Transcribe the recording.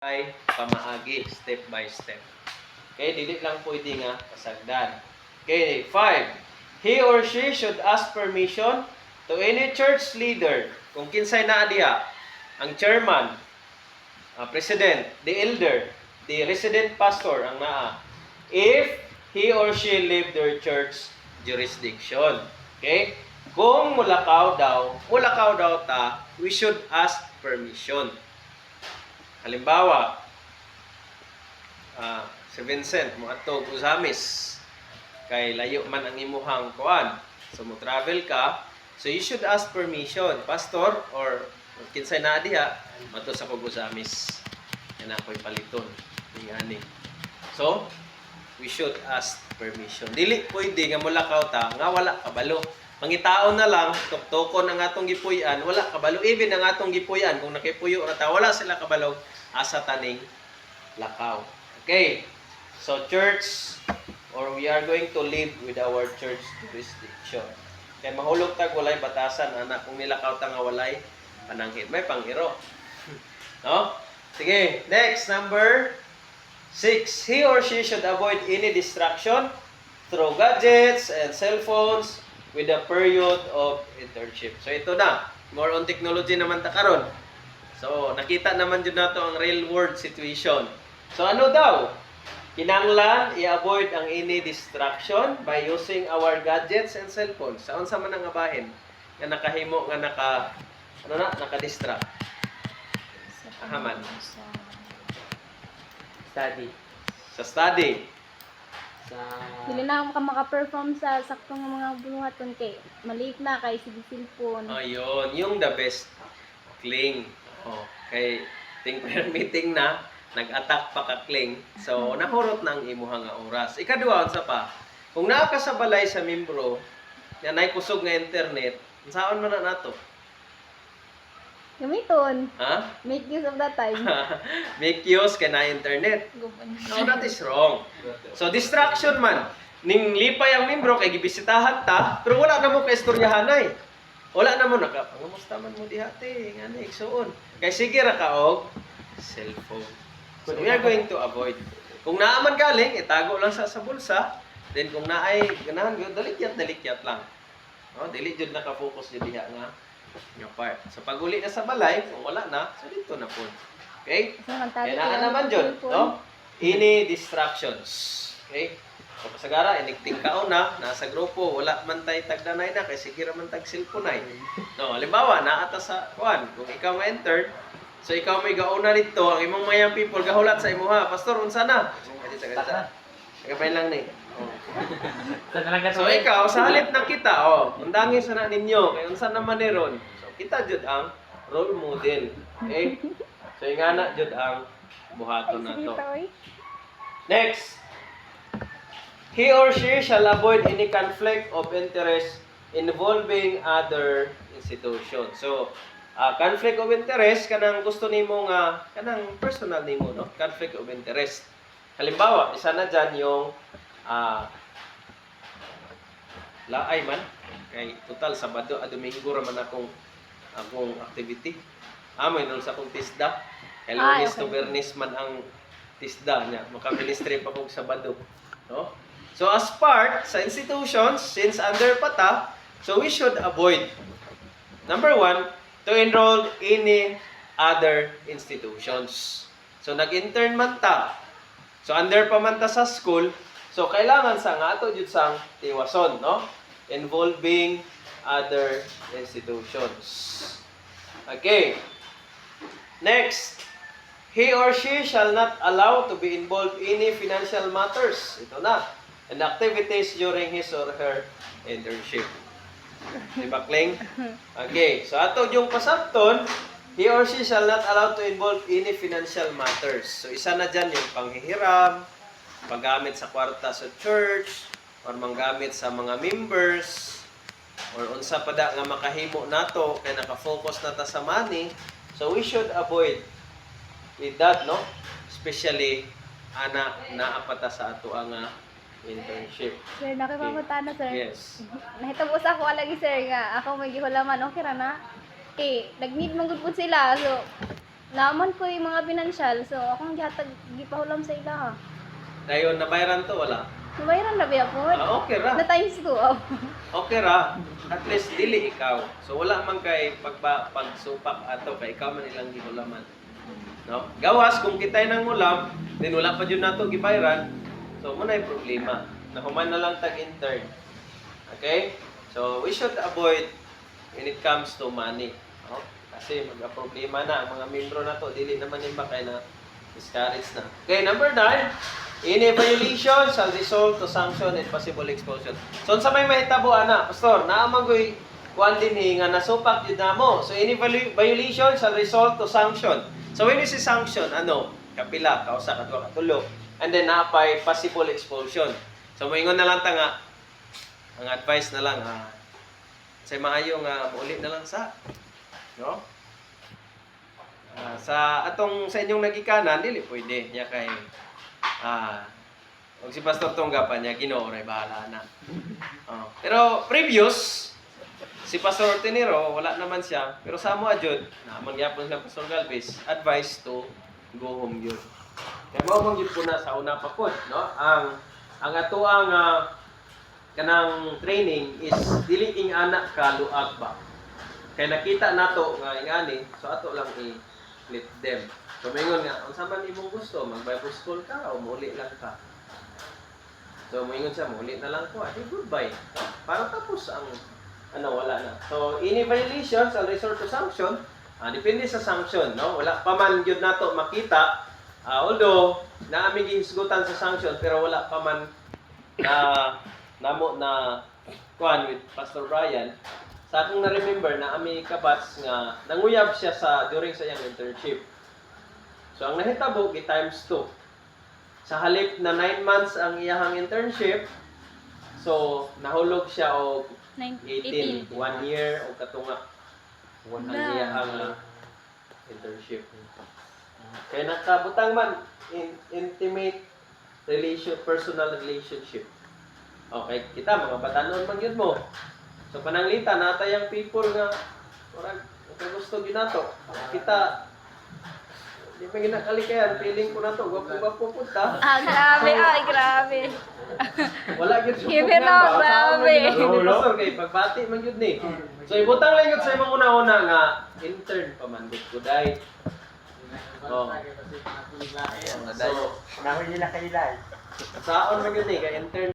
ay pamaagi, step by step. Okay, dili lang pwede nga pasagdan. Okay, 5. He or she should ask permission to any church leader. Kung kinsay naa diha, ang chairman, president, the elder, the resident pastor ang naa, if he or she leave their church jurisdiction. Okay? Kung mulakaw daw ta, we should ask permission. Halimbawa, si Vincent mo atog Usamis kay layo man ang imuhang kuan. So mo travel ka, so you should ask permission, pastor or kinsay na diha mato sa kog Usamis. Yan ako'y paliton. Ingani. So, we should ask permission. Dili pwede nga mulakaw ta nga wala kabalo. Mangitaon na lang, tuktukon ang atong gipuy-an, wala kabalo. Even ang atong gipuy-an, kung nakipuyo na ta, wala sila kabalo, asa taning lakaw. Okay. So, church, or we are going to live with our church jurisdiction. Kaya mahulog tag walay batasan, anak, kung nilakaw ta nga walay pananghid. May panghiro. No? Sige, next, number 6. He or she should avoid any distraction through gadgets and cell phones with the period of internship. So ito na, more on technology naman ta karon. So nakita naman jud nato ang real world situation. So ano daw? Kinahanglan i-avoid ang any distraction by using our gadgets and cell phones. Sa unsa man ang abahin nga nakahimo nga naka-distract. Ahaman. Study. Sa study. Sa... Dili na ako maka-perform sa saktong mga buhaton kay maliit na kay sige cellphone. Ayun, yung the best cling. Oh, kay ting prayer meeting na nag-attack pa ka cling. So nahurot na ang imuha nga oras. Ikaduha unsa pa? Kung naa ka sa balay sa membro nga nay kusog nga internet, unsaon man na nato? Gamiton. Ha? Make use of that time. Make use ka na internet. Guban. No, that is wrong. So distraction man. Ning lipay ang membro kay gibisitahan ta, pero wala na mo kay istoryahanay. Wala na mo pangamusta man mo dihati, ngani igsuon. Kay sige ra ka og cellphone. So we are going to avoid. Kung naaman galing, itago lang sa bulsa. Then kung naay ganahan gyud dalikyat lang. No, dili jud naka-focus jud diha nga part. So pag uli na sa balay, kung wala na, so dito na po. Okay? Kaya naman dyan, no? Any distractions. Okay? So pasagara, inikting kaon na, nasa grupo, wala man tay tagdanay na, kasi kira man tag cellphone ay. No, halimbawa, naata sa kuan, kung ikaw ma-enter, so ikaw may gauna dito, ang imong mayang people, gahulat sa imuha, pastor, unsa na? Nagapay lang ni. So ikaw, sa halip na kita, undangin sa na ninyo, kaya unsa naman ni ron. So kita jud ang role model. Okay? So ingana jud ang buhaton nato. Next. He or she shall avoid any conflict of interest involving other institutions. So, conflict of interest, kanang gusto nimo nga, kanang personal nimo, no? Conflict of interest. Halimbawa, isa na dyan yung laay man. Kay total, Sabado, Domingo raman akong activity. May nung sa akong tisda. Kay Lunes to Bernis man ang tisda niya. Maka-ministry pa kong Sabado. No? So as part sa institutions, since under pata, so we should avoid. Number 1, to enroll any other institutions. So nag-intern man ta. So under pa man ta sa school, so kailangan sa nga ato jud sang tiwason, no? Involving other institutions. Okay. Next, he or she shall not allow to be involved in any financial matters. Ito na. And activities during his or her internship. Diba, Kling? Okay. So ato yung pasabton, he or she shall not allow to involve any financial matters. So isa na dyan yung panghihiram, paggamit sa kwarta sa church, or manggamit sa mga members, or unsa pa da nga makahimo nato kay naka-focus na ta sa money. So we should avoid with that, no? Especially ana naapata sa ato ang internship. Sir, nakipamutan na, sir. Yes. Nahitabo sa ako lagi, sir, nga ako may gihulaman, okay ra na. Nag-need man gud po sila. So, Naman ko yung mga pinansyal, so akong gihatag gipahulam sa ila. Dayon nabayaran to wala. Nabayaran na biya po. Okay ra. Na times ko. Oh. Okay ra. At least dili ikaw. So wala man kay pagsupak ato kay ikaw man ilang gihulaman. No? Gawas kung kitay nang ulam, then wala pa jud nato gibayaran. So mo na problema. Nahuman na lang tag intern. Okay? So we should avoid when it comes to money. No? Kasi magka-problema na ang mga membro na to, dili naman yung bakay na discourage na. Okay, number 9, any violation shall result to sanction and possible expulsion. So, sa may mahitabo na, Pastor, naamang ko'y kuwan din nga nasupak yun na mo. So, any violation shall result to sanction. So, when you say sanction, ano? Kapila, kausa, katwa, katulo. And then, napay possible expulsion. So, maingon na lang ta nga, ang advice na lang, sa maayo nga, maulit na lang sa, no? Sa sa inyong nagikanan, dili pwede niya kay og si Pastor Tongga pa niya Ginoo ray bahala na. Pero previous si Pastor Tenero wala naman siya, pero sa mo adjud na mangyapon sa Pastor Galvez, advice to go home yun. Kaya mao man gyud po na sa una pa pod, no? Ang atoang kanang training is dili ing anak ka luag ba. Kaya nakita nato nga ingani, so ato lang i-flip them. So moingon nga, unsa man imong gusto, mag-Bible school ka o muli lang ka. So moingon siya, muli na lang ko. Adi goodbye. Para tapos ang wala na. So any violation shall resort to sanction. Depende sa sanction, no? Wala pa man gyud nato makita. Although naami gihisgutan sa sanction pero wala pa man namo na kuan with Pastor Brian. Sa akong na-remember na ami kabats nga nanguyab siya during sa iyang internship. So ang nahitabo gi times 2. Sa halip na 9 months ang iyang internship, so nahulog siya og 18, 1 year o katunga. Ang iyang internship. Kaya nakabutang man intimate personal relationship. Okay, kita mga batanon man yun mo. So pananglita natayang people nga orang gusto gyud nato. Kita di pa ginakalikayan, feeling ko nato gwapo punta. Grabe, ay grabe. Wala gyud sa Give it up, grabe. Pastor kay pagbati man gyud ni. So ibutang lang gyud sa imong una-una nga intern pa man gud kuday. Oh. So, nahuli nila kailay. saon man gyud ni kay intern